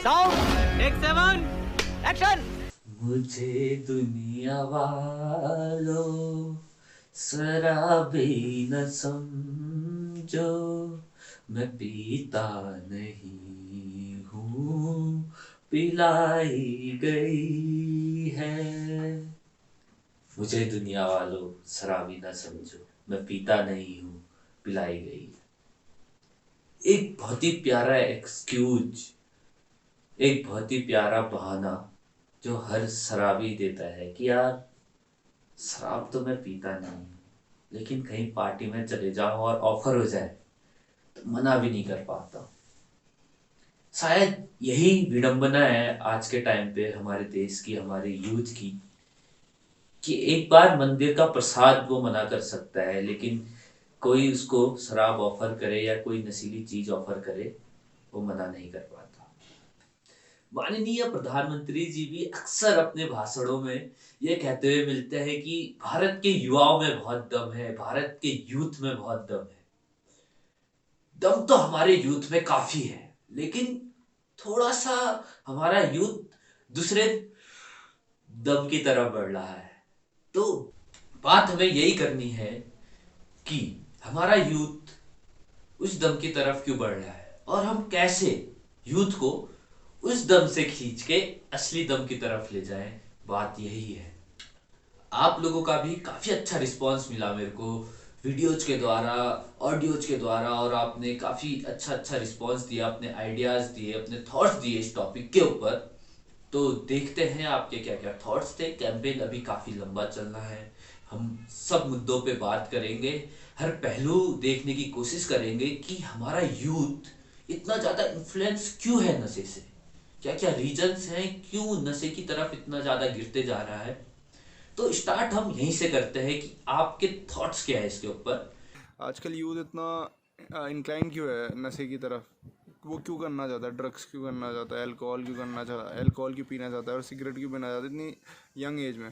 Sound take 7 action. मुझे दुनिया वालों शराबी न समझो, मैं पीता नहीं हूँ, पिलाई गई है। मुझे दुनिया वालों शराबी न समझो, मैं पीता नहीं हूँ, पिलाई गई है। एक बहुत ही प्यारा एक्सक्यूज, एक बहुत ही प्यारा बहाना जो हर शराबी देता है कि यार शराब तो मैं पीता नहीं हूँ, लेकिन कहीं पार्टी में चले जाऊं और ऑफर हो जाए तो मना भी नहीं कर पाता। शायद यही विडंबना है आज के टाइम पे हमारे देश की, हमारे यूथ की, कि एक बार मंदिर का प्रसाद वो मना कर सकता है, लेकिन कोई उसको शराब ऑफर करे या कोई नशीली चीज ऑफर करे वो मना नहीं कर पाता। माननीय प्रधानमंत्री जी भी अक्सर अपने भाषणों में ये कहते हुए मिलते हैं कि भारत के युवाओं में बहुत दम है, भारत के यूथ में बहुत दम है। दम तो हमारे यूथ में काफी है, लेकिन थोड़ा सा हमारा यूथ दूसरे दम की तरफ बढ़ रहा है। तो बात हमें यही करनी है कि हमारा यूथ उस दम की तरफ क्यों बढ़ रहा है और हम कैसे यूथ को उस दम से खींच के असली दम की तरफ ले जाएं। बात यही है। आप लोगों का भी काफी अच्छा रिस्पांस मिला मेरे को, वीडियोज के द्वारा, ऑडियोज के द्वारा, और आपने काफी अच्छा अच्छा रिस्पांस दिया, अपने आइडियाज दिए, अपने थॉट्स दिए इस टॉपिक के ऊपर। तो देखते हैं आपके क्या क्या थॉट्स थे। कैंपेन अभी काफी लंबा चलना है, हम सब मुद्दों पे बात करेंगे, हर पहलू देखने की कोशिश करेंगे कि हमारा यूथ इतना ज्यादा इन्फ्लुएंस क्यों है नशे से, क्या क्या रीजंस हैं, क्यों नशे की तरफ इतना ज्यादा गिरते जा रहा है। तो स्टार्ट हम यहीं से करते हैं कि आपके थॉट्स क्या है इसके ऊपर। आजकल यूथ इतना इंक्लाइन क्यों है नशे की तरफ? वो क्यों करना चाहता है? ड्रग्स क्यों करना चाहता है? अल्कोहल क्यों करना चाहता है? अल्कोहल क्यों पीना चाहता है? और सिगरेट क्यों पीना चाहता है इतनी यंग एज में?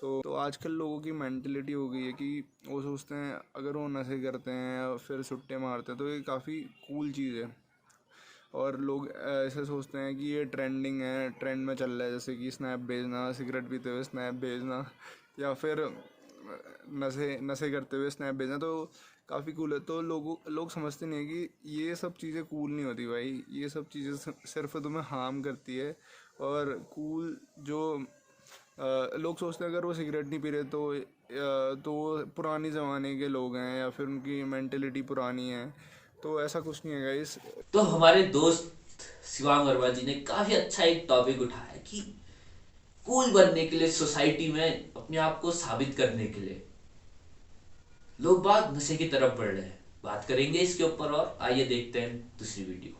तो आजकल लोगों की मेंटलिटी हो गई है कि वो सोचते हैं अगर वो नशे करते हैं या फिर सुट्टे मारते हैं तो ये काफ़ी कूल चीज़ है। और लोग ऐसे सोचते हैं कि ये ट्रेंडिंग है, ट्रेंड में चल रहा है, जैसे कि स्नैप भेजना, सिगरेट पीते हुए स्नैप भेजना, या फिर नशे नशे करते हुए स्नैप भेजना, तो काफ़ी कूल है। तो लोग समझते नहीं है कि ये सब चीज़ें कूल नहीं होती भाई। ये सब चीज़ें सिर्फ तुम्हें हार्म करती है। और कूल जो लोग सोचते हैं अगर वो सिगरेट नहीं पी रहे तो वो पुरानी ज़माने के लोग हैं या फिर उनकी मेंटेलिटी पुरानी है। तो ऐसा कुछ नहीं है गाइस। तो हमारे दोस्त शिवांग वर्मा जी ने काफी अच्छा एक टॉपिक उठाया कि कूल बनने के लिए, सोसाइटी में अपने आप को साबित करने के लिए लोग बाग नशे की तरफ बढ़ रहे हैं। बात करेंगे इसके ऊपर, और आइए देखते हैं दूसरी वीडियो।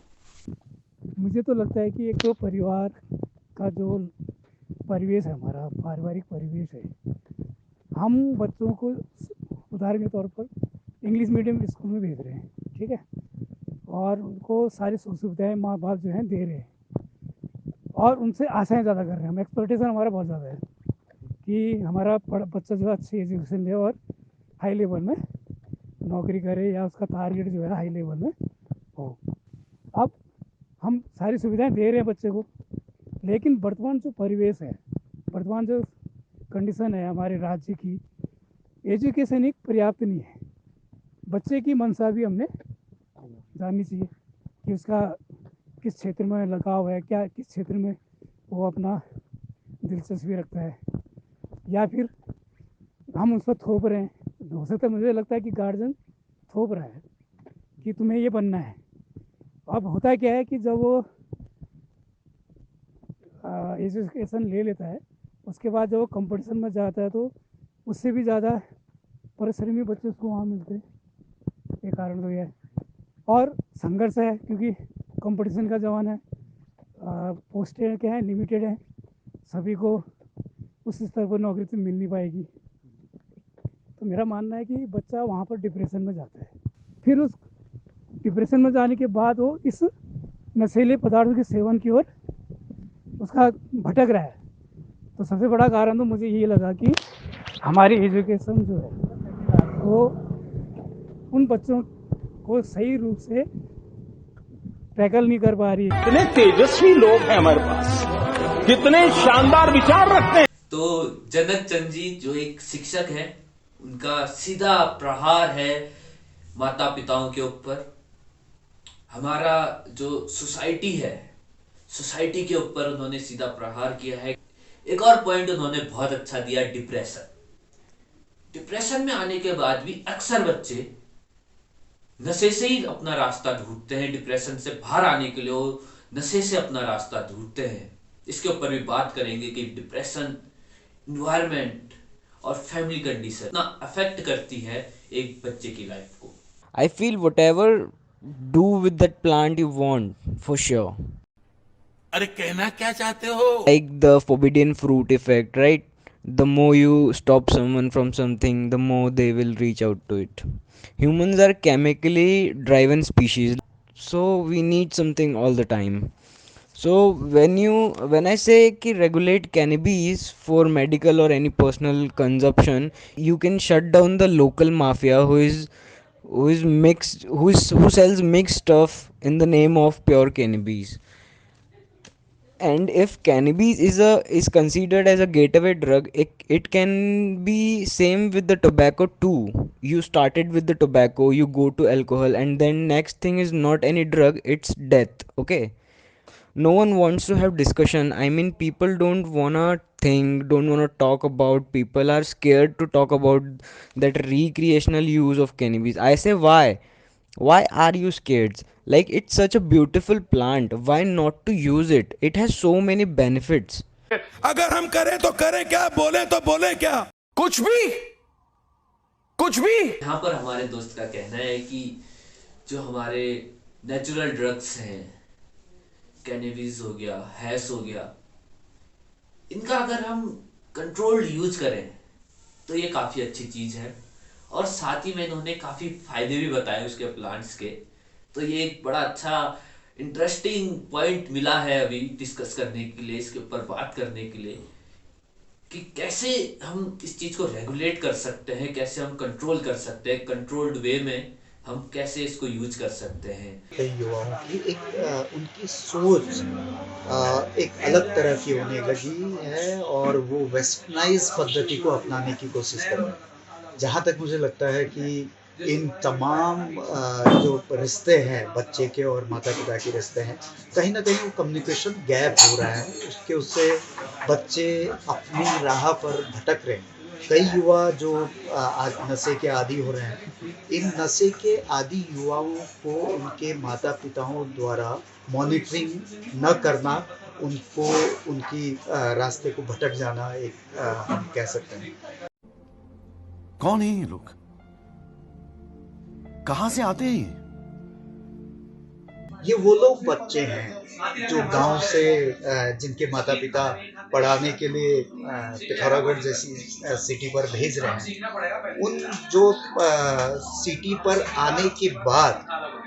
मुझे तो लगता है कि एक तो परिवार का जो परिवेश है, हमारा पारिवारिक परिवेश है, हम बच्चों को उदाहरण के तौर पर इंग्लिश मीडियम स्कूल में भेज रहे हैं, ठीक है, और उनको सारी सुख सुविधाएँ माँ बाप जो हैं दे रहे हैं, और उनसे आशाएं ज़्यादा कर रहे हैं। हम एक्सपेक्टेशन हमारा बहुत ज़्यादा है कि हमारा बच्चा जो है अच्छी एजुकेशन ले और हाई लेवल में नौकरी करे, या उसका टारगेट जो है हाई लेवल में हो। अब हम सारी सुविधाएं दे रहे हैं बच्चे को, लेकिन वर्तमान जो परिवेश है, वर्तमान जो कंडीशन है हमारे राज्य की, एजुकेशन एक पर्याप्त नहीं है। बच्चे की मंशा भी हमने जाननी चाहिए कि उसका किस क्षेत्र में लगाव है, क्या किस क्षेत्र में वो अपना दिलचस्पी रखता है, या फिर हम उस पर थोप रहे हैं। हो सकता है, मुझे लगता है कि गार्जियन थोप रहा है कि तुम्हें ये बनना है। अब होता क्या है कि जब वो एजुकेशन ले लेता है, उसके बाद जब वो कंपटीशन में जाता है तो उससे भी ज़्यादा परिश्रमी बच्चे उसको वहाँ मिलते हैं। ये कारण तो ये है, और संघर्ष है क्योंकि कंपटीशन का ज़माना है। पोस्टें क्या है, लिमिटेड है, सभी को उस स्तर पर नौकरी तो मिल नहीं पाएगी। तो मेरा मानना है कि बच्चा वहाँ पर डिप्रेशन में जाता है, फिर उस डिप्रेशन में जाने के बाद वो इस नशीले पदार्थों के सेवन की ओर उसका भटक रहा है। तो सबसे बड़ा कारण तो मुझे ये लगा कि हमारी एजुकेशन जो है वो उन बच्चों को सही रूप से टैकल नहीं कर पा रही है। कितने तेजस्वी लोग हैं हमारे पास, कितने शानदार विचार रखते हैं। तो जनक चंद जी जो एक शिक्षक है, उनका सीधा प्रहार है माता पिताओं के ऊपर। हमारा जो सोसाइटी है, सोसाइटी के ऊपर उन्होंने सीधा प्रहार किया है। एक और पॉइंट उन्होंने बहुत अच्छा दिया, डिप्रेशन। डिप्रेशन में आने के बाद भी अक्सर बच्चे नशे से ही अपना रास्ता ढूंढते हैं। डिप्रेशन से बाहर आने के लिए वो नशे से अपना रास्ता ढूंढते हैं। इसके ऊपर भी बात करेंगे कि डिप्रेशन इन्वायरमेंट और फैमिली कंडीशन इतना अफेक्ट करती है एक बच्चे की लाइफ को। I feel whatever do with that plant you want, for sure. अरे कहना क्या चाहते हो? Like the forbidden fruit effect, right? The more you stop someone from something, the more they will reach out to it. Humans are chemically driven species, so we need something all the time. So when I say कि regulate cannabis for medical or any personal consumption, you can shut down the local mafia who sells mixed stuff in the name of pure cannabis. And if cannabis is considered as a gateway drug, it can be same with the tobacco too. You started with the tobacco, you go to alcohol, and then next thing is not any drug, it's death. Okay, no one wants to have discussion. I mean, people don't wanna think, don't wanna talk about. People are scared to talk about that recreational use of cannabis. I say, why are you scared? Like, it's such a beautiful plant, why not to use it? It has so many benefits. अगर हम करें तो करें क्या, बोले तो बोले क्या, कुछ भी कुछ भी। यहाँ पर हमारे दोस्त का कहना है कि जो हमारे नेचुरल ड्रग्स हैं, कैनबिस हो गया, हैश हो गया, इनका अगर हम कंट्रोल्ड यूज करें तो ये काफ़ी अच्छी चीज़ है। और साथ ही में इन्होंने काफ़ी फायदे भी बताए उसके प्लांट्स के। तो ये एक बड़ा अच्छा इंटरेस्टिंग पॉइंट मिला है अभी डिस्कस करने के लिए, इसके ऊपर बात करने के लिए कि कैसे हम इस चीज़ को रेगुलेट कर सकते हैं, कैसे हम कंट्रोल कर सकते हैं, कंट्रोल्ड वे में हम कैसे इसको यूज कर सकते हैं। कई युवाओं की उनकी सोच एक अलग तरह की होने लगी है और वो वेस्टर्नाइज पद्धति को अपनाने की कोशिश कर रहे हैं। जहाँ तक मुझे लगता है कि इन तमाम जो रिश्ते हैं बच्चे के और माता पिता के रिश्ते हैं, कहीं ना कहीं वो कम्युनिकेशन गैप हो रहा है, उससे बच्चे अपनी राह पर भटक रहे हैं। कई युवा जो आज नशे के आदी हो रहे हैं, इन नशे के आदी युवाओं को उनके माता पिताओं द्वारा मॉनिटरिंग न करना, उनको उनकी रास्ते को भटक जाना एक हम कह सकते हैं। कौन है ये लोग, कहां से आते हैं? ये वो लोग बच्चे हैं जो गांव से जिनके माता पिता पढ़ाने के लिए पिथौरागढ़ जैसी सिटी पर भेज रहे हैं। उन जो सिटी पर आने के बाद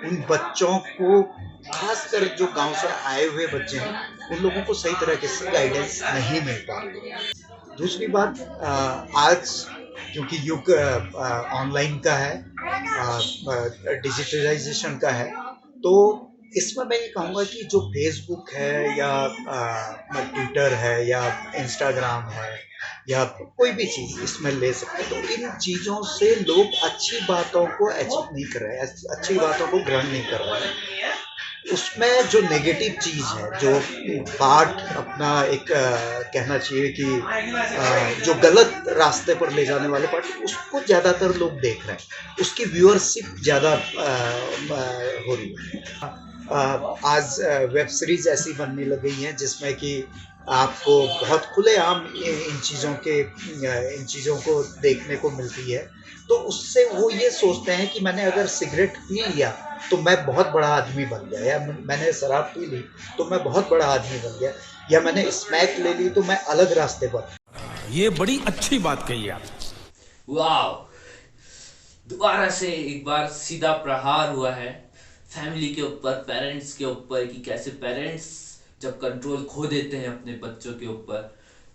उन बच्चों को, खासकर जो गांव से आए हुए बच्चे हैं, उन लोगों को सही तरीके से गाइडेंस नहीं मिल पा रही। दूसरी बात, आज क्योंकि युग ऑनलाइन का है, डिजिटलाइजेशन का है, तो इसमें मैं ये कहूँगा कि जो फेसबुक है या ट्विटर है या इंस्टाग्राम है या कोई भी चीज़ इसमें ले सकते हैं, तो इन चीज़ों से लोग अच्छी बातों को अचीव नहीं कर रहे हैं, अच्छी बातों को ग्रहण नहीं कर रहे हैं। उसमें जो नेगेटिव चीज़ है, जो पार्ट अपना एक कहना चाहिए कि जो गलत रास्ते पर ले जाने वाले पार्ट, उसको ज़्यादातर लोग देख रहे हैं, उसकी व्यूअरशिप ज़्यादा हो रही है। आज वेब सीरीज़ ऐसी बनने लग गई हैं जिसमें कि आपको बहुत खुलेआम इन चीज़ों को देखने को मिलती है। तो उससे वो ये सोचते हैं कि मैंने अगर सिगरेट पी लिया तो मैं बहुत बड़ा आदमी बन गया, या मैंने शराब पी ली तो मैं बहुत बड़ा आदमी बन गया, या मैंने स्मैक ले ली तो मैं अलग रास्ते पर। ये बड़ी अच्छी बात कही आप। वाह, दोबारा से एक बार सीधा प्रहार हुआ है फैमिली के ऊपर, पेरेंट्स के ऊपर, कि कैसे पेरेंट्स जब कंट्रोल खो देते हैं अपने बच्चों के ऊपर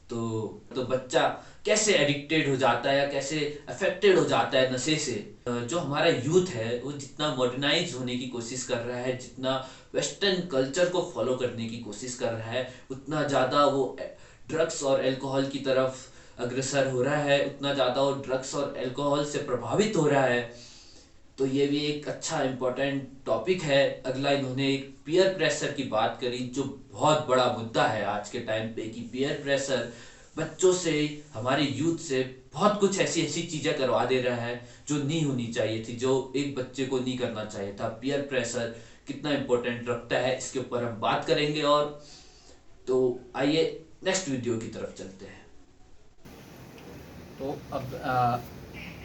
तो बच्चा कैसे एडिक्टेड हो जाता है या कैसे अफेक्टेड हो जाता है नशे से। जो हमारा यूथ है वो जितना मॉडर्नाइज होने की कोशिश कर रहा है, जितना वेस्टर्न कल्चर को फॉलो करने की कोशिश कर रहा है, उतना ज़्यादा वो ड्रग्स और अल्कोहल की तरफ अग्रसर हो रहा है, उतना ज़्यादा वो ड्रग्स और अल्कोहल से प्रभावित हो रहा है। तो ये भी एक अच्छा इम्पोर्टेंट टॉपिक है। अगला इन्होंने एक पीयर प्रेशर की बात करी, जो बहुत बड़ा मुद्दा है आज के टाइम पे, कि पीयर प्रेशर बच्चों से, हमारे यूथ से बहुत कुछ ऐसी ऐसी चीज़ें करवा दे रहा है जो नहीं होनी चाहिए थी, जो एक बच्चे को नहीं करना चाहिए था। पीयर प्रेशर कितना इम्पोर्टेंट रखता है इसके ऊपर हम बात करेंगे। और तो आइए नेक्स्ट वीडियो की तरफ चलते हैं। तो अब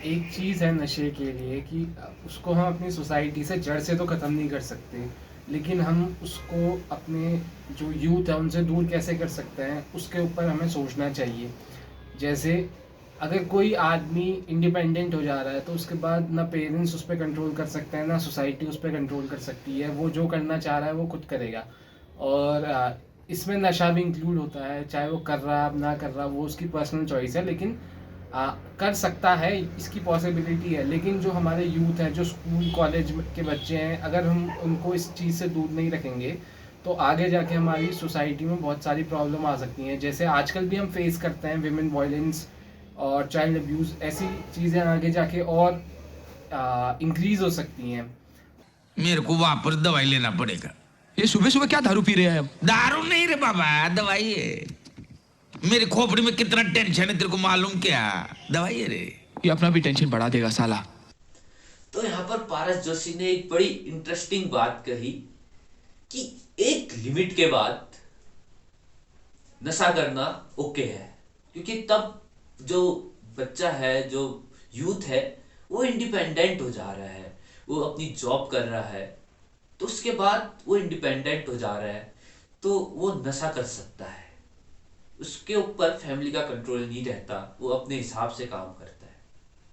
एक चीज़ है नशे के लिए कि उसको हम अपनी सोसाइटी से जड़ से तो ख़त्म नहीं कर सकते, लेकिन हम उसको अपने जो यूथ है उनसे दूर कैसे कर सकते हैं उसके ऊपर हमें सोचना चाहिए। जैसे अगर कोई आदमी इंडिपेंडेंट हो जा रहा है तो उसके बाद ना पेरेंट्स उस पर कंट्रोल कर सकते हैं, ना सोसाइटी उस पर कंट्रोल कर सकती है। वो जो करना चाह रहा है वो खुद करेगा, और इसमें नशा भी इंक्लूड होता है। चाहे वो कर रहा ना कर रहा वो उसकी पर्सनल चॉइस है, लेकिन कर सकता है, इसकी पॉसिबिलिटी है। लेकिन जो हमारे यूथ हैं, जो स्कूल कॉलेज के बच्चे हैं, अगर हम उनको इस चीज़ से दूर नहीं रखेंगे तो आगे जाके हमारी सोसाइटी में बहुत सारी प्रॉब्लम आ सकती हैं। जैसे आजकल भी हम फेस करते हैं विमेन वायलेंस और चाइल्ड अब्यूज़, ऐसी चीज़ें आगे जाके और इंक्रीज हो सकती हैं। मेरे को वहां पर दवाई लेना पड़ेगा। ये सुबह सुबह क्या दारू पी रहे हैं? दारू नहीं रे बाबा, दवाई है। मेरे खोपड़ी में कितना टेंशन है तेरे को मालूम क्या? दवाई है रे। ये अपना भी टेंशन बढ़ा देगा साला। तो यहाँ पर पारस जोशी ने एक बड़ी इंटरेस्टिंग बात कही कि एक लिमिट के बाद नशा करना ओके है, क्योंकि तब जो बच्चा है, जो यूथ है, वो इंडिपेंडेंट हो जा रहा है, वो अपनी जॉब कर रहा है, तो उसके बाद वो इंडिपेंडेंट हो जा रहा है तो वो नशा कर सकता है। उसके ऊपर फैमिली का कंट्रोल नहीं रहता, वो अपने हिसाब से काम करता है।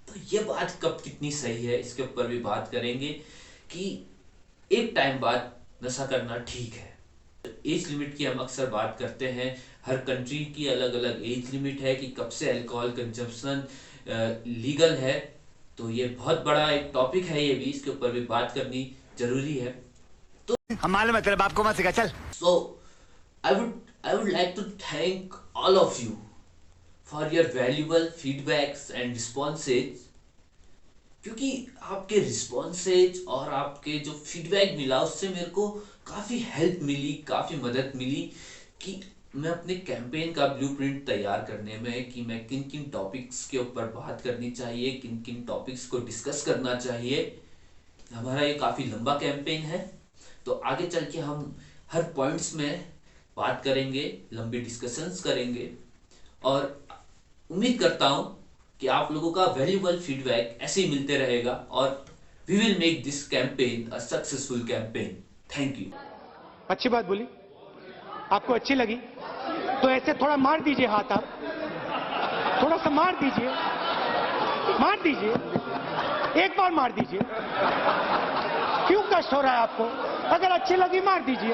तो ये बात कब कितनी सही है इसके ऊपर भी बात करेंगे कि एक टाइम बाद नशा करना ठीक है। एज लिमिट की हम अक्सर बात करते हैं, हर कंट्री की अलग अलग एज लिमिट है कि कब से अल्कोहल कंजप्शन लीगल है। तो ये बहुत बड़ा एक टॉपिक है, ये भी इसके ऊपर भी बात करनी जरूरी है। तो हम मालूम है तेरे बाप को मत सिखा, चल। So I would like to thank all of you for your valuable feedbacks and responses, क्योंकि आपके रिस्पॉन्सेज और आपके जो फीडबैक मिला उससे मेरे को काफ़ी हेल्प मिली, काफ़ी मदद मिली कि मैं अपने कैंपेन का ब्लूप्रिंट तैयार करने में, कि मैं किन किन टॉपिक्स के ऊपर बात करनी चाहिए, किन किन टॉपिक्स को डिस्कस करना चाहिए। हमारा ये काफ़ी लंबा कैंपेन है, तो आगे चल के हम हर पॉइंट्स में बात करेंगे, लंबी डिस्कशंस करेंगे, और उम्मीद करता हूं कि आप लोगों का वैल्यूएबल फीडबैक ऐसे ही मिलते रहेगा और we will make this campaign a successful campaign. Thank you. अच्छी बात बोली, आपको अच्छी लगी तो ऐसे थोड़ा मार दीजिए हाथ, आप थोड़ा सा मार दीजिए, मार दीजिए, एक बार मार दीजिए। क्यों कष्ट हो रहा है आपको? अगर अच्छी लगी मार दीजिए।